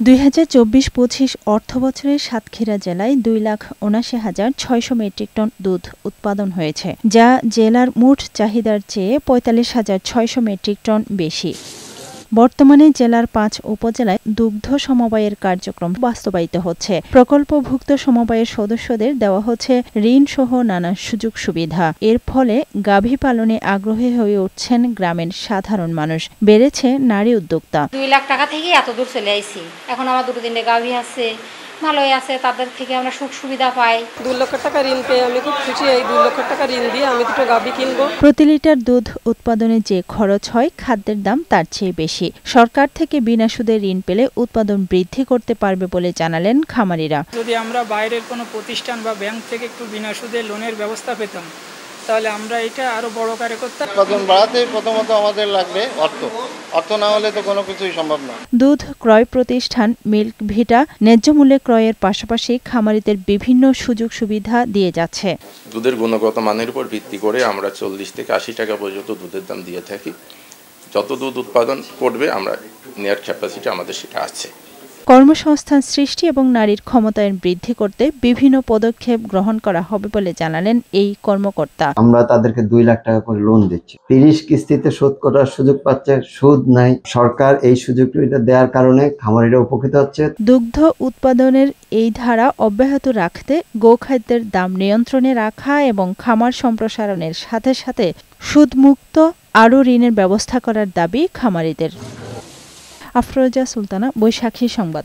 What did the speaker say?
2024-25 অর্থবছরে সাতক্ষীরা জেলায় 2,79,600 metric ton দুধ উৎপাদন হয়েছে, যা জেলার মোট চাহিদার চেয়ে 45,600 মেট্রিক টন বেশি। বর্তমানে জেলার 5 উপজেলায় দুগ্ধ সমবায়ের কার্যক্রম বাস্তবায়িত হচ্ছে। প্রকল্পভুক্ত সমবায়ের সদস্যদের দেওয়া হচ্ছে ঋণসহ নানা সুযোগ সুবিধা। এর ফলে গাভী পালনে আগ্রহী হয়ে উঠছেন গ্রামের সাধারণ মানুষ। বেড়েছে নারী উদ্যোক্তা। 2 লাখ টাকা থেকে এত দূর চলে আইছি। এখন আমার 2-3টে গাভী আছে, ভালোই আছে, তাদের থেকে আমরা সুখ সুবিধা পাই। 2 লক্ষ টাকা ঋণ পেয়ে আমি খুব খুশি। এই 2 লক্ষ টাকা ঋণ দিয়ে আমি দুটো গাভী কিনবো। প্রতি লিটার দুধ উৎপাদনে যে খরচ হয়, খাদ্যের দাম তার চেয়ে বেশি। সরকার থেকে বিনা সুদে ঋণ পেলে উৎপাদন বৃদ্ধি করতে পারবে বলে জানালেন খামারিরা। যদি আমরা বাইরের কোনো প্রতিষ্ঠান বা ব্যাংক থেকে একটু বিনা সুদে লোনের ব্যবস্থা পেতাম, তাহলে আমরা এটা আরো বড় করে করতাম। উৎপাদন বাড়াতে প্রথমত আমাদের লাগবে অর্থ না হলে তো কোনো কিছুই সম্ভব না। দুধ ক্রয় প্রতিষ্ঠান মিল্ক ভিটা ন্যায্য মূল্যে ক্রয়ের পাশাপাশি খামারিদের বিভিন্ন সুযোগ সুবিধা দিয়ে যাচ্ছে। দুধের গুণগত মানের উপর ভিত্তি করে আমরা 40 থেকে 80 টাকা পর্যন্ত দুধের দাম দিয়ে থাকি। যত দুধ উৎপাদন করবে আমরা নেয়ার ক্যাপাসিটি আমাদের সেটা আছে। কর্মসংস্থান সৃষ্টি এবং নারীর ক্ষমতায়ন বৃদ্ধি করতে বিভিন্ন পদক্ষেপ গ্রহণ করা হবে বলে জানালেন এই কর্মকর্তা। আমরা তাদেরকে 2 লাখ টাকা করে লোন দিচ্ছি, 30 কিস্তিতে শোধ করার সুযোগ পাচ্ছে, সুদ নাই। সরকার এই সুযোগটা দেওয়ার কারণে খামারিরা উপকৃত হচ্ছে। দুগ্ধ উৎপাদনের এই ধারা অব্যাহত রাখতে গোখাদ্যের দাম নিয়ন্ত্রণে রাখা এবং খামার সম্প্রসারণের সাথে সাথে সুদমুক্ত আরও ঋণের ব্যবস্থা করার দাবি খামারিদের। আফরোজা সুলতানা, বৈশাখী সংবাদ।